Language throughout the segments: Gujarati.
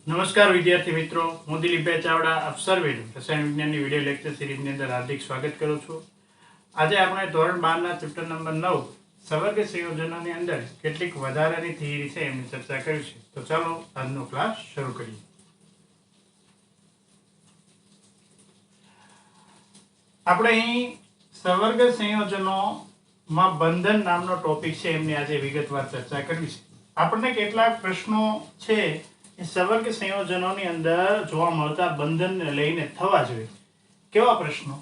નમસ્કાર વિદ્યાર્થી મિત્રો, હું દિલીપભાઈ ચાવડા આપ સર્વેનું રસાયણ વિજ્ઞાનની વિડીયો લેક્ચર સિરીઝની અંદર હાર્દિક સ્વાગત કરું છું. આજે આપણે ધોરણ 12ના ચેપ્ટર નંબર 9 સવર્ગ સંયોજનોની અંદર કેટલીક વધારાની થિયરી છે એમની ચર્ચા કરીશું. તો ચાલો આજનો ક્લાસ શરૂ કરીએ. આપણે અહીં સવર્ગ સંયોજનોમાં બંધન નામનો ટોપિક છે એમની આજે વિગતવાર ચર્ચા કરવી છે. આપણને કેટલાક પ્રશ્નો છે એ સવર્ગ સંયોજનોની અંદર જોવા મળતા બંધનને લઈને થવા જોઈએ. કેવા પ્રશ્નો?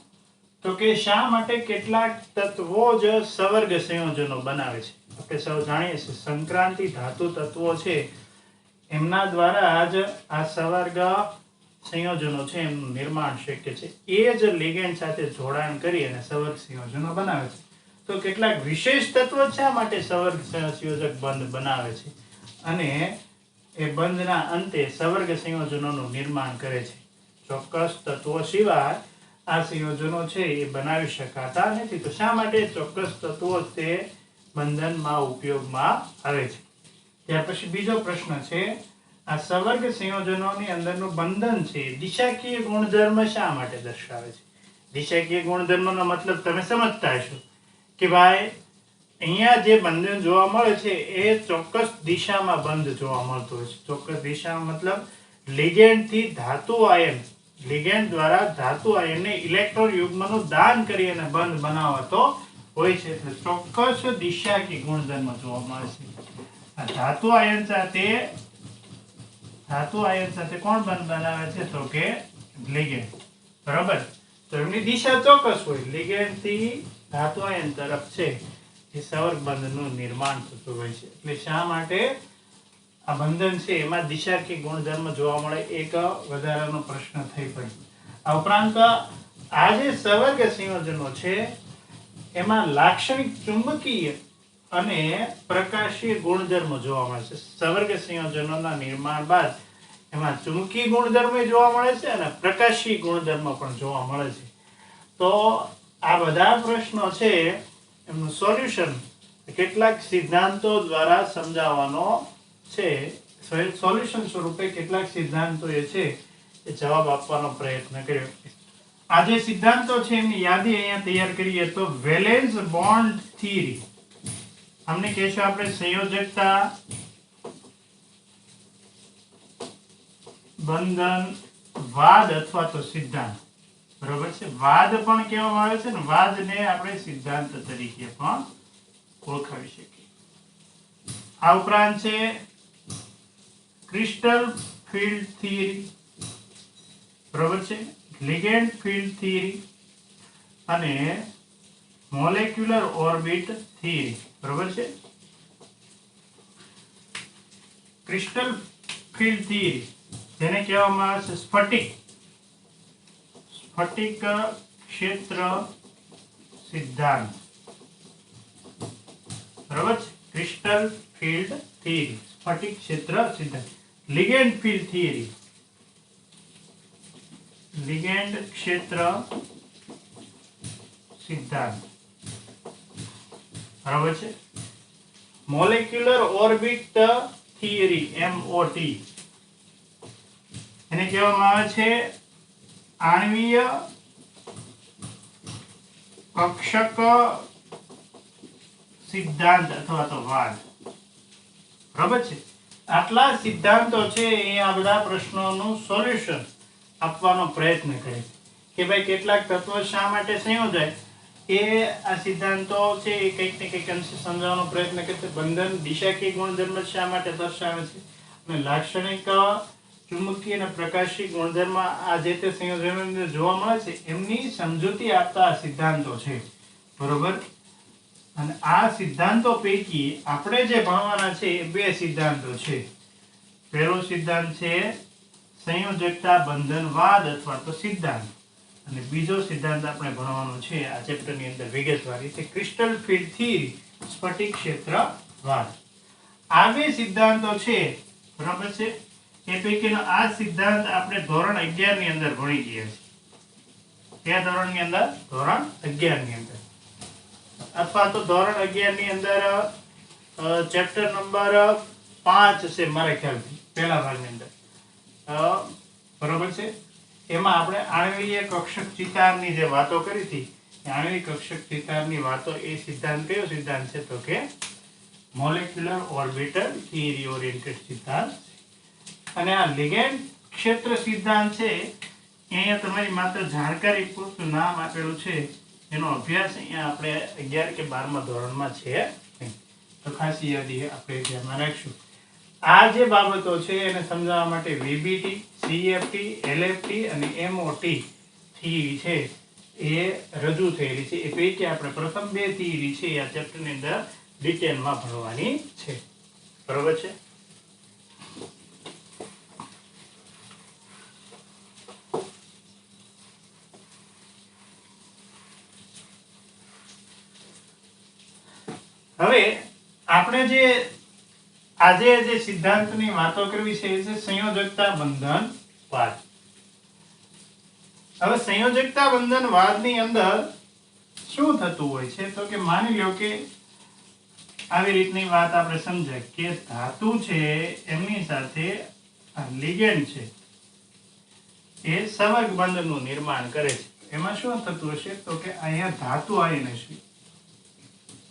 તો કે શા માટે કેટલાક તત્વો જ સવર્ગ સંયોજનો બનાવે છે? આપણે સૌ જાણીએ છીએ સંક્રાંતિ ધાતુ તત્વો છે એમના દ્વારા જ આ સવર્ગ સંયોજનો છે એમનું નિર્માણ શક્ય છે. એ જ લિગેન્ડ સાથે જોડાણ કરી અને સવર્ગ સંયોજનો બનાવે છે. તો કેટલાક વિશેષ તત્વો શા માટે સવર્ગ સંયોજક બંધ બનાવે છે અને એ બંધના અંતે સવર્ગ સંયોજનોનું નિર્માણ કરે છે? ચોક્કસ તત્વો સિવાય આ સંયોજનો છે એ બનાવી શકાતા નથી. તો શા માટે ચોક્કસ તત્વો તે બંધનમાં ઉપયોગમાં આવે છે? ત્યાર પછી બીજો પ્રશ્ન છે, આ સવર્ગ સંયોજનોની અંદરનું બંધન છે દિશાકીય ગુણધર્મ શા માટે દર્શાવે છે? દિશાકીય ગુણધર્મનો મતલબ તમે સમજતા હશો કે ભાઈ અહીંયા જે બંધન જોવા મળે છે એ ચોક્કસ દિશામાં બંધ જોવા મળતું હોય છે. ચોક્કસ દિશામાં મતલબ લિગેન્ડથી ધાતુ આયન, લિગેન્ડ દ્વારા ધાતુ આયનને ઇલેક્ટ્રોન યુગ્મનું દાન કરી અને બંધ બનાવતો હોય છે. એટલે ચોક્કસ દિશાકીય ગુણધર્મ જોવા મળે છે. આ ધાતુ આયન સાથે કોણ બંધ બનાવે છે? તો કે લિગેન્ડ. બરાબર? તો એમની દિશા ચોક્કસ હોય. લિગેન્ડથી ધાતુ આયન તરફ છે એ સવર્ગ બંધનનું નિર્માણ થતું હોય છે. એટલે શા માટે આ બંધન છે એમાં દિશાકીય ગુણધર્મ જોવા મળે? એક વધારાનો પ્રશ્ન થઈ પડે. આ ઉપરાંત આ જે સવર્ગ સંયોજનો છે એમાં લાક્ષણિક ચુંબકીય અને પ્રકાશીય ગુણધર્મ જોવા મળે છે. સવર્ગ સંયોજનોના નિર્માણ બાદ એમાં ચુંબકીય ગુણધર્મ જોવા મળે છે અને પ્રકાશીય ગુણધર્મ પણ જોવા મળે છે. તો આ બધા પ્રશ્નો છે એમનું સોલ્યુશન કેટલાક સિદ્ધાંતો દ્વારા સમજાવવાનો છે. સોલ્યુશન સ્વરૂપે કેટલાક સિદ્ધાંતો એ છે એ જવાબ આપવાનો પ્રયત્ન કર્યો. આ જે સિદ્ધાંતો છે એમની યાદી અહીંયા તૈયાર કરીએ તો વેલેન્સ બોન્ડ થિયરી, આમને કહેશું આપણે સંયોજકતા બંધન વાદ અથવા તો સિદ્ધાંત. બરોબર છે? વાદ પણ કહેવામાં આવે છે ને વાદને આપણે સિદ્ધાંત તરીકે પણ ઓળખાવી શકીએ. આ ઉપરાંત છે ક્રિસ્ટલ ફિલ્ડ થિયરી, બરોબર છે, લિગેન્ડ ફિલ્ડ થિયરી અને મોલેક્યુલર ઓર્બિટ થિયરી. બરોબર છે? ક્રિસ્ટલ ફિલ્ડ થિયરી જેને કહેવામાં આવે છે સ્ફટિક ક્ષેત્ર સિદ્ધાંત. બરાબર છે? ક્રિસ્ટલ ફિલ્ડ થિયરી, સ્ફટિક ક્ષેત્ર સિદ્ધાંત. લિગેન્ડ ફિલ્ડ થિયરી, લિગેન્ડ ક્ષેત્ર સિદ્ધાંત. બરાબર છે? મોલેક્યુલર ઓર્બિટ થિયરી, MOT, એને કહેવામાં આવે છે આણ્વીય કક્ષક સિદ્ધાંત અથવા તો વાદ. બરાબર છે? આટલા સિદ્ધાંતો છે એ આ બધા પ્રશ્નોનું સોલ્યુશન આપવાનો પ્રયત્ન કરે કે ભાઈ કેટલાક તત્વો શા માટે સંયોજાય એ આ સિદ્ધાંતો છે એ કંઈક ને કંઈક અંશે સમજાવવાનો પ્રયત્ન કરે છે. બંધન દિશાકીય ગુણધર્મ શા માટે દર્શાવે છે અને લાક્ષણિક ચુંબકીય અને પ્રકાશી ગુણધર્મ આ જે તે સંયોજનોની અંદર જોવા મળે છે એમની સમજૂતી આપતા આ સિદ્ધાંતો છે. બરોબર? અને આ સિદ્ધાંતો પૈકી આપણે જે ભણવાના છે એ બે સિદ્ધાંતો છે. પહેલો સિદ્ધાંત છે સંયોજકતા બંધનવાદ અથવા તો સિદ્ધાંત, અને બીજો સિદ્ધાંત આપણે ભણવાનો છે આ ચેપ્ટરની અંદર વિગતવાર રીતે ક્રિસ્ટલ ફિલ્ડ થિયરી, સ્ફટિક ક્ષેત્રવાદ. આ બે સિદ્ધાંતો છે. બરાબર છે? એ પૈકીનો આ સિદ્ધાંત આપણે ધોરણ 11 ની અંદર ભણી ગયા છે. કયા ધોરણની અંદર? ધોરણ 11 ની અંદર, અથવા તો ધોરણ 11 ની અંદર ચેપ્ટર નંબર 5 છે મારા ખ્યાલથી, પહેલા ભાગની અંદર. એમાં આપણે આણ્વીય કક્ષક ચિતારની જે વાતો કરી હતી, આણ્વીય કક્ષક ચિતારની વાતો, એ સિદ્ધાંત કયો સિદ્ધાંત છે? તો કે મોલેક્યુલર ઓર્બિટલ થિયરી ઓરિએન્ટેડ સિદ્ધાંત. અને આ લિગેન્ડ ક્ષેત્ર સિદ્ધાંત છે, અહીંયા તમારી માત્ર જાણકારી પૂરતું નામ આપેલું છે, એનો અભ્યાસ અહીંયા આપણે 11 કે 12મા ધોરણમાં છે નહીં. તો ખાસ યાદી આપણે ધ્યાનમાં રાખશું. આ જે બાબતો છે એને સમજાવવા માટે વીબીટી, સીએફટી, એલએફટી અને એમઓટી થિયરી છે એ રજૂ થયેલી છે. એ પૈકી આપણે પ્રથમ 2 થિયરી છે આ ચેપ્ટરની અંદર ડિટેલમાં ભણવાની છે. બરોબર છે? હવે આપણે જે આજે જે સિદ્ધાંતની વાતો કરવી છે એ છે સંયોજકતા બંધનવાદ. હવે સંયોજકતા બંધનવાદની અંદર શું થતું હોય છે? તો કે માની લો કે આવી રીતની વાત આપણે સમજાય કે ધાતુ છે એમની સાથે લિગેન્ડ છે એ સંવર્ગ બંધનું નિર્માણ કરે છે. એમાં શું થતું હશે? તો કે અહીંયા ધાતુ આયન હશે.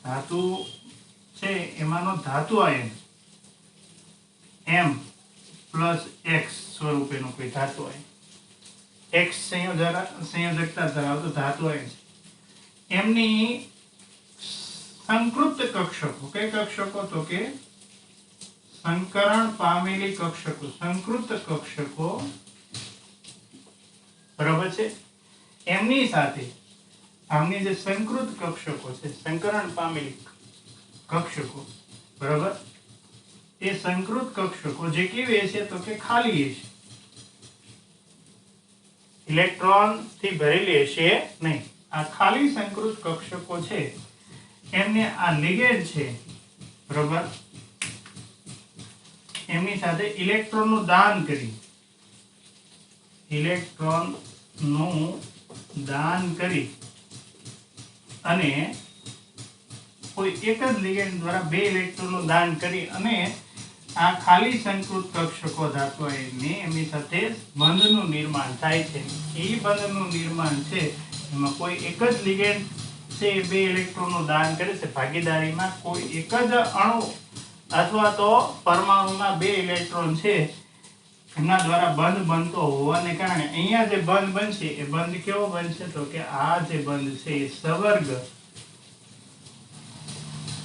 ધાતુ છે એમાંનો ધાતુ આયન M+X સ્વરૂપેનું કોઈ ધાતુ આયન, X સંયોજકતા ધરાવતો ધાતુ આયન છે. એમની સંકૃપ્ત કક્ષકો, કઈ કક્ષકો? તો કે સંકરણ પામેલી કક્ષકો, સંકૃત કક્ષકો. બરાબર છે? એમની સાથે આમની જે સંકૃત કક્ષકો છે, સંકરણ પામેલી કક્ષકો, બરાબર, એ સંકૃત કક્ષકો જે કેવી હશે? તો કે ખાલી હશે, ઇલેક્ટ્રોન થી ભરેલી હશે નહીં. આ ખાલી સંકૃત કક્ષકો છે એમને આ લિગેન્ડ છે, બરાબર, એમની સાથે ઇલેક્ટ્રોનનું દાન કરી, ઇલેક્ટ્રોનનું દાન કરી અને કોઈ એક જ લિગેન્ડ દ્વારા 2 ઇલેક્ટ્રોનનું દાન કરી અને આ ખાલી સંકૃત કક્ષકો ધાતુ આયનની એમની સાથે બંધનું નિર્માણ થાય છે. એ બંધનું નિર્માણ છે એમાં કોઈ એક જ લિગેન્ડ છે 2 ઇલેક્ટ્રોનનું દાન કરે છે. ભાગીદારીમાં કોઈ એક જ અણુ અથવા તો પરમાણુમાં 2 ઇલેક્ટ્રોન છે એમના દ્વારા બંધ બનતો હોવાને કારણે અહીંયા જે બંધ બનશે એ બંધ કેવો બનશે? તો કે આ જે બંધ છે એ સવર્ગ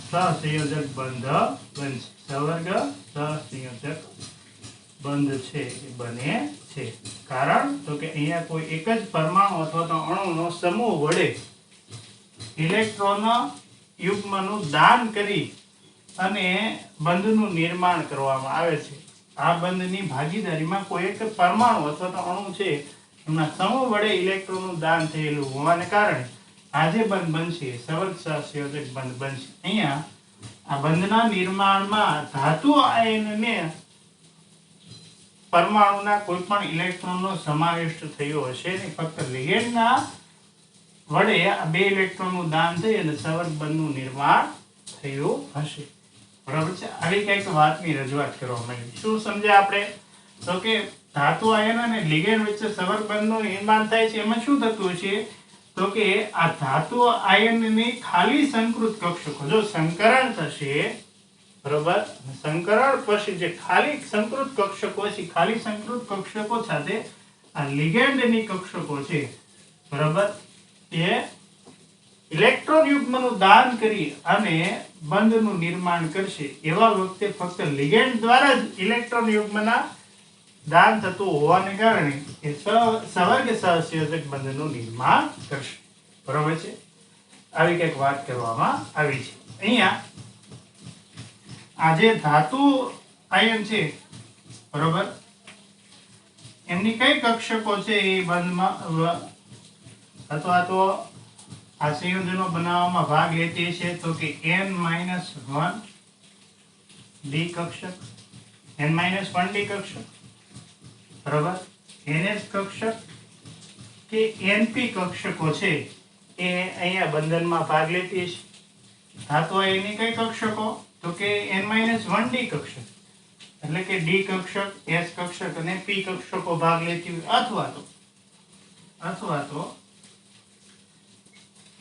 સહસંયોજક બંધ બનશે. સવર્ગ સહસંયોજક બંધ છે એ બને છે. કારણ તો કે અહીંયા કોઈ એક જ પરમાણુ અથવા તો અણુનો સમૂહ વડે ઇલેક્ટ્રોન યુગ્મનું દાન કરી અને બંધનું નિર્માણ કરવામાં આવે છે. આ બંધની ભાગીદારીમાં કોઈ એક પરમાણુ અથવા તો અણુ છે એમના સમૂહ વડે ઇલેક્ટ્રોનનું દાન થયેલું હોવાને કારણે આ જે બંધ બનશે સવર્ગ સહસંયોજક બંધ બનશે. અહીંયા આ બંધના નિર્માણમાં ધાતુ આયનને પરમાણુના કોઈ પણ ઇલેક્ટ્રોનનો સમાવેશ થયો હશે નહીં. ફક્ત લિગેન્ડના વડે આ 2 ઇલેક્ટ્રોનનું દાન થઈ અને સવર્ગ બંધનું નિર્માણ થયું હશે. બરાબર છે? આવી કંઈક વાતની રજૂઆત કરવામાં આવી. શું સમજ્યા આપણે? તો કે ધાતુ આયન અને લિગેન્ડ વચ્ચે સવર્ગ બંધનું નિર્માણ થાય છે. એમાં શું થતું હશે? તો કે આ ધાતુ આયનની ખાલી સંકૃત કક્ષકો જો સંકરણ થશે, બરાબર, સંકરણ પછી જે ખાલી સંકૃત કક્ષકો છે, ખાલી સંકૃત કક્ષકો સાથે આ લિગેન્ડની કક્ષકો છે, બરાબર, એ ઇલેક્ટ્રોન યુગ્મનું દાન કરી અને બંધનું નિર્માણ કરશે. એવા વખતે ફક્ત લિગેન્ડ દ્વારા જ ઇલેક્ટ્રોન યુગ્મના દાન થતું હોવાને કારણે એ સવર્ગ સહસંયોજક બંધનું નિર્માણ કરશે. બરાબર છે? આવી કંઈક વાત કરવામાં આવી છે. અહીંયા આ જે ધાતુ આયન છે, બરાબર, એમની કઈ કક્ષકો છે એ બંધમાં અથવા તો આ સંયોજનો બનાવવામાં ભાગ લેતી છે? તો કે N-1 ડી કક્ષક, N-1 ડી કક્ષક, બરાબર, NH કક્ષક કે NP કક્ષકો છે એ અહીંયા બંધનમાં ભાગ લેતી છે. ધાતુ આયનની કઈ કક્ષકો? તો કે N-1 ડી કક્ષક, એટલે કે ડી કક્ષક, S કક્ષક અને P કક્ષકો ભાગ લેતી હોય, અથવા તો અથવા તો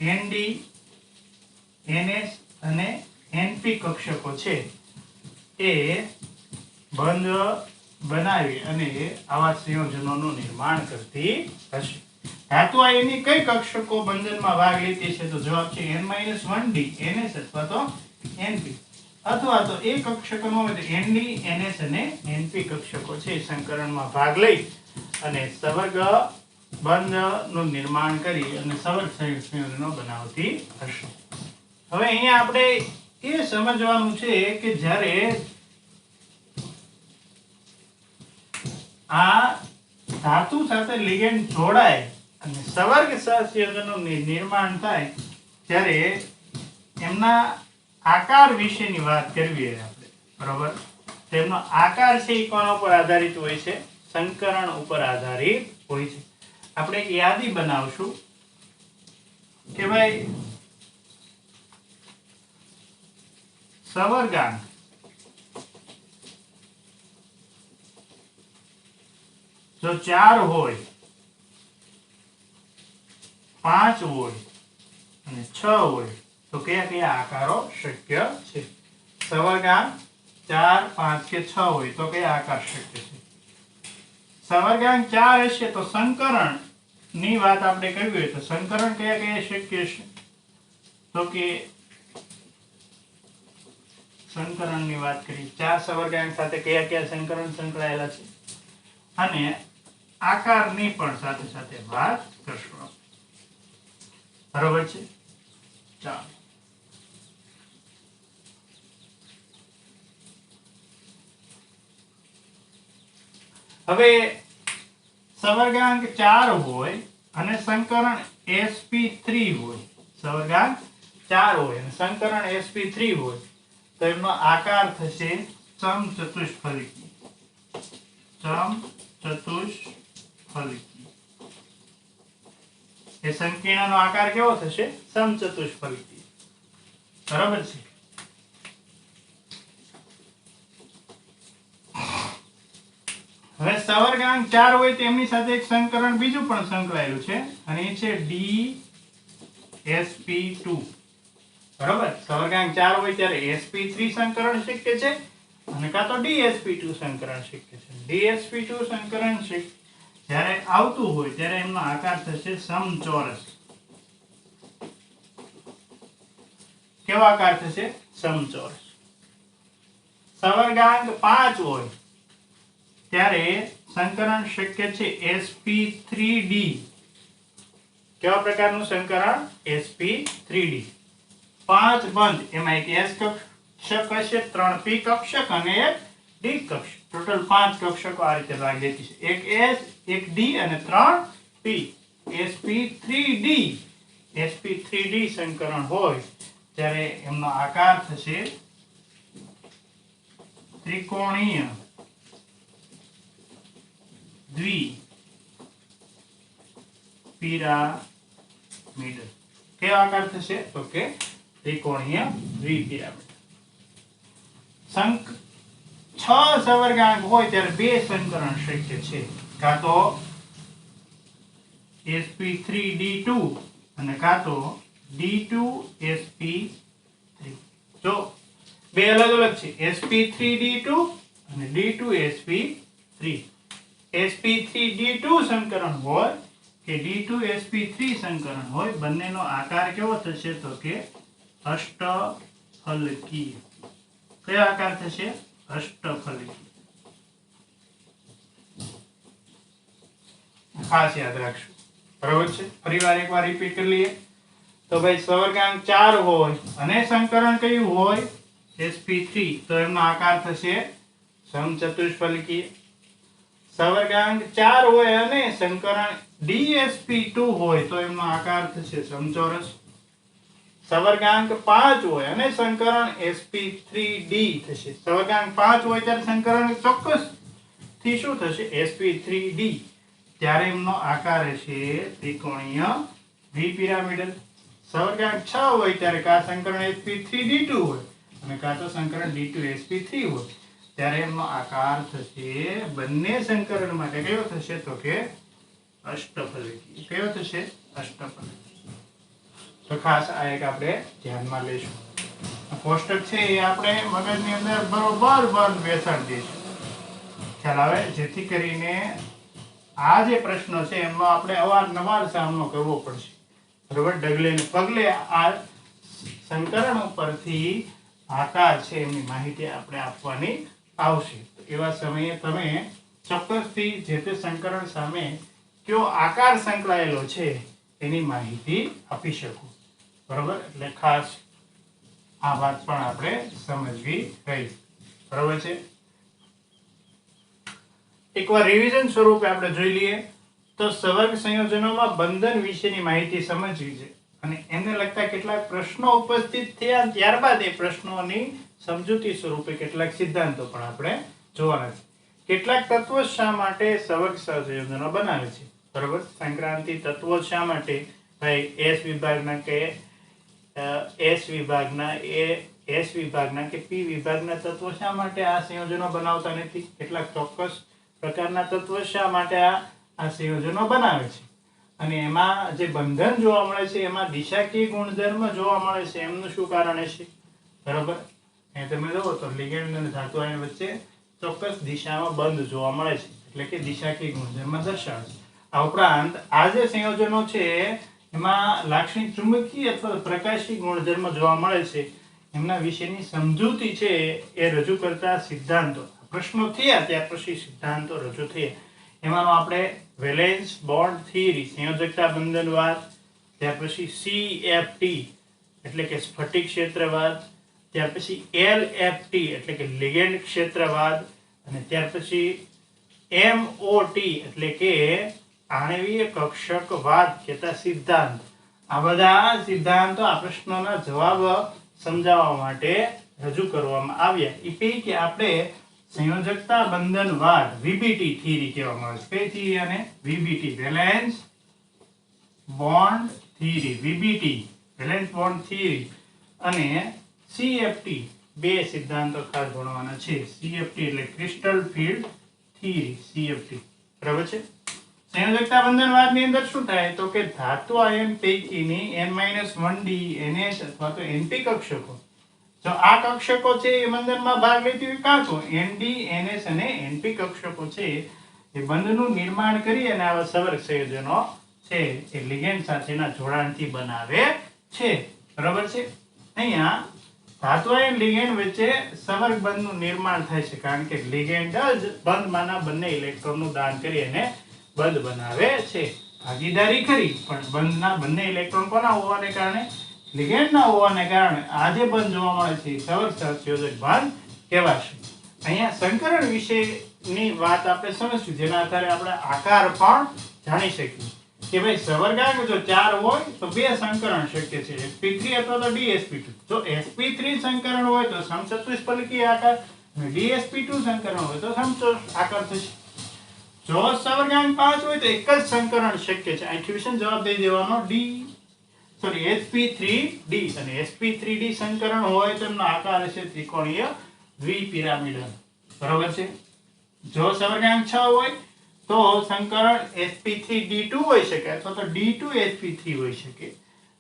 એનડી, એનએસ અને એનપી કક્ષકો છે એ બંધ બનાવી અને આવા સંયોજનોનું નિર્માણ કરતી હશે. ધાતુ આયનની કઈ કક્ષકો બંધનમાં ભાગ લેતી છે? તો જવાબ છે n-1d, ns અથવા તો np. અથવા તો એ કક્ષકો નો હોય તો nd, ns અને np કક્ષકો છે સંકરણમાં ભાગ લઈ અને સવર્ગ બંધનું નિર્માણ કરી અને સવર્ગ સંયોજનો બનાવતી હશે. હવે અહીંયા આપણે એ સમજવાનું છે કે જ્યારે આ ધાતુ સાથે લિગેન્ડ જોડાય અને સવર્ગ સહસંયોજનનું નિર્માણ થાય ત્યારે એમના આકાર વિશેની વાત કરવી આપણે, બરોબર? તેમનો આકાર છે એ કોના ઉપર આધારિત હોય છે? સંકરણ ઉપર આધારિત હોય છે. આપણે એક યાદી બનાવશું કે ભાઈ સવર્ગાંક જો 4 હોય, 5 હોય અને 6 હોય તો કયા કયા આકારો શક્ય છે? સવર્ગાંક 4, 5 કે 6 હોય તો કયા આકાર શક્ય છે? સવર્ગાંક 4 હશે તો સંકરણ ની વાત આપણે કરવી હોય તો સંકરણ કયા કયા શક્ય છે? તો કે સંકરણની વાત કરી, 4 સવર્ગાંક સાથે કયા કયા સંકરણ સંકળાયેલા છે અને આકારની પણ સાથે સાથે વાત કરશું. બરોબર છે? ચાલો હવે સવર્ગાંક 4 હોય અને સંકરણ sp3 હોય, સવર્ગાંક 4 હોય અને સંકરણ sp3 હોય તો એમનો આકાર થશે સમચતુષ્ફલકી. સમચતુષ્ફલકી એ સંકીર્ણનો આકાર કેવો થશે? સમચતુષ્ફલકી. બરાબર છે? હવે સવર્ગાંક 4 હોય તો એમની સાથે એક સંકરણ બીજું પણ સંકળાયેલું છે અને એ છે dsp2. બરાબર? સવર્ગાંક 4 હોય ત્યારે sp3 સંકરણ શક્ય છે અને કાં તો dsp2 સંકરણ શક્ય છે. dsp2 સંકરણ જ્યારે આવતું હોય ત્યારે એમનો આકાર થશે સમચોરસ. કેવો આકાર થશે? સમચોરસ. સવર્ગાંક 5 હોય ત્યારે સંકરણ શક્ય છે sp3d. કેવા પ્રકારનું સંકરણ? sp3d. 5 બંધ, એમાં એક s કક્ષક હશે, 3 p કક્ષક અને એક d કક્ષક. ટોટલ 5 કક્ષકો આ રીતે ભાગ લેતી છે. એક s, એક d અને 3 p. sp3d. sp3d સંકરણ હોય ત્યારે એમનો આકાર થશે ત્રિકોણીય દ્વિપિરામિડ. કેવો આકાર થશે? તો કે ત્રિકોણીય દ્વિપિરામિડ. 6 સવર્ગાંક હોય ત્યારે બે સંકરણ શક્ય છે, કાં તો sp3d2 અને કાં તો d2sp3. જો બે અલગ અલગ છે, sp3d2 અને d2sp3. sp3d2 સંકરણ હોય કે d2sp3 સંકરણ હોય, બંનેનો આકાર કેવો થશે? તો કે અષ્ટફલકી. કયો આકાર થશે? અષ્ટફલકી. ખાસ યાદ રાખશું. બરાબર છે? ફરીવાર એકવાર રિપીટ કરી લઈએ તો ભાઈ સવર્ગાંક 4 હોય અને સંકરણ કયું હોય? sp3 તો એમનો આકાર થશે સમચતુષ્ફલકી. સવર્ગાંક 4 હોય અને સંકરણ dsp2 હોય તો એમનો આકાર થશે સમચોરસ. સવર્ગાંક 5 હોય અને સંકરણ sp3d થશે. સવર્ગાંક 5 હોય ત્યારે સંકરણ ચોક્કસ થી શું થશે? sp3d. ત્યારે એમનો આકાર હશે ત્રિકોણીય દ્વિપિરામિડલ. સવર્ગાંક 6 હોય ત્યારે કા સંકરણ sp3d2 હોય અને કા તો સંકરણ d2sp3 હોય ત્યારે એમનો આકાર થશે બંને સંકરણ માટે કેવો થશે? તો કે અષ્ટફલકી. કયો થશે? અષ્ટફલકી. તો ખાસ આ એક આપણે ધ્યાનમાં લઈશું. કોષ્ટક છે એ આપણે મગજની અંદર બરોબર બંધ બેસાડી દઈશું. ખ્યાલ આવે? જેથી કરીને આ જે પ્રશ્નો છે એમનો આપણે અવારનવાર સામનો કરવો પડશે. બરોબર? ડગલે ને પગલે આ સંકરણ ઉપરથી આકાર છે એમની માહિતી આપણે આપવાની આવશે. તો એવા સમયે તમે ચોક્કસથી જે તે સંકરણ સામે કયો આકાર સંકળાયેલો છે એની માહિતી આપી શકો. બરોબર? એટલે ખાસ આ વાત પણ આપણે સમજવી રહી. બરોબર છે? એકવાર રિવિઝન સ્વરૂપે આપણે જોઈ લઈએ તો સવર્ગ સંયોજનોમાં બંધન વિશેની માહિતી સમજવી છે અને એને લગતા કેટલાક પ્રશ્નો ઉપસ્થિત થયા. ત્યારબાદ એ પ્રશ્નોની સમજૂતી સ્વરૂપે કેટલાક સિદ્ધાંતો પણ આપણે જોવાના છે. કેટલાક તત્વો શા માટે સવર્ગ સંયોજનો બનાવે છે? બરોબર? સંક્રાંતિ તત્વો શા માટે ભાઈ એસ વિભાગના કે એસ વિભાગના કે પી વિભાગના તત્વો શા માટે આ સંયોજનો બનાવતા નથી? કેટલાક ચોક્કસ પ્રકારના તત્વો શા માટે આ સંયોજનો બનાવે છે? અને એમાં જે બંધન જોવા મળે છે એમાં દિશાકીય ગુણધર્મ જોવા મળે છે, એમનું શું કારણ હશે? બરોબર? અહીં તમે જુઓ તો લિગેન્ડ અને ધાતુ આયન વચ્ચે ચોક્કસ દિશામાં બંધ જોવા મળે છે, એટલે કે દિશાકીય ગુણધર્મ દર્શાવે છે. આ ઉપરાંત આ જે સંયોજનો છે એમાં લાક્ષણિક ચુંબકીય અથવા પ્રકાશી ગુણધર્મ જોવા મળે છે. એમના વિશેની સમજૂતી છે એ રજૂ કરતા સિદ્ધાંતો, પ્રશ્નો થયા ત્યાર પછી સિદ્ધાંતો રજૂ થયા. એમાંનો આપણે વેલેન્સ બોન્ડ થિયરી, સંયોજકતા બંધનવાદ, ત્યાર પછી CFT એટલે કે સ્ફટિક ક્ષેત્રવાદ, ત્યાર પછી LFT એટલે કે લિગેન્ડ ક્ષેત્રવાદ, અને ત્યાર પછી MOT એટલે કે આણ્વીય કક્ષકવાદ કહેતા સિદ્ધાંત. આ બધા સિદ્ધાંતો આ પ્રશ્નોના જવાબ સમજાવવા માટે રજૂ કરવામાં આવ્યા. એ પૈકી આપણે સંયોજકતા બંધનવાદ VBT થિયરી કહેવામાં આવે છે. કઈ થિયરી? અને VBT valence bond theory, VBT valence bond theory, અને CFT બે સિદ્ધાંતો ખાસ ભણવાના છે. CFT એટલે ક્રિસ્ટલ ફિલ્ડ થિયરી, CFT. બરાબર છે? સંયોજકતા બંધનવાદની અંદર શું થાય તો કે ધાતુ આયન પૈકીની N-1D NH અથવા તો NP કક્ષકો, જો આ કક્ષકો છે એ બંધનમાં ભાગ લેતી હોય કાં તો ND NS અને NP કક્ષકો છે એ બંધનું નિર્માણ કરી અને આવા સવર્ગ સંયોજનો છે એ લિગેન્ડ સાથેના જોડાણથી બનાવે છે. બરાબર છે? અહીંયા ધાતુ આયન લિગેન્ડ વચ્ચે સવર્ગ બંધનું નિર્માણ થાય છે કારણ કે લિગેન્ડ જ બંધમાંના બંને ઇલેક્ટ્રોનનું દાન કરી અને બંધ બનાવે છે. ભાગીદારી કરી પણ બંધના બંને ઇલેક્ટ્રોન કોના હોવાને કારણે? લિગેન્ડના હોવાને કારણે આ જે બંધ જોવા મળે છે સવર્ગ સંયોજક બંધ કહેવાશે. અહીંયા સંકરણ વિશેની વાત આપણે સમજીશું, જેના આધારે આપણે આકાર પણ જાણી શકીએ કે ભાઈ સવર્ગાંક જો 4 હોય તો બે સંકરણ શક્ય છે, sp3 અથવા તો dsp2. જો sp3 સંકરણ હોય તો સમચતુષ્ફલકીય આકાર અને dsp2 સંકરણ હોય તો સમચતુષ્ આકાર થશે. જો સવર્ગાંક 5 હોય તો એક જ સંકરણ શક્ય છે. અહીં ટ્યુશન જવાબ દઈ દેવાનો sp3d, અને sp3d સંકરણ હોય તો એમનો આકાર હશે ત્રિકોણીય દ્વિપિરામિડલ. બરાબર છે? જો સવર્ગાંક 6 હોય તો સંકરણ sp3d2 હોઈ શકે અથવા તો d2sp3 હોઈ શકે,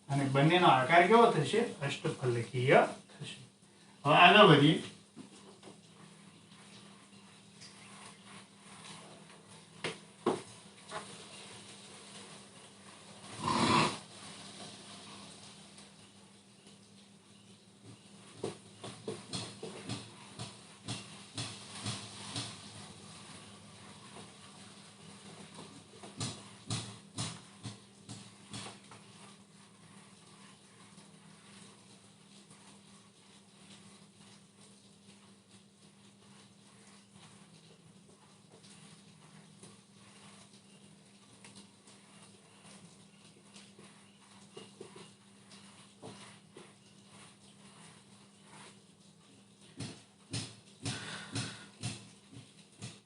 અને બંનેનો આકાર કેવો થશે? અષ્ટફલકીય થશે. હવે આગળ વધીએ.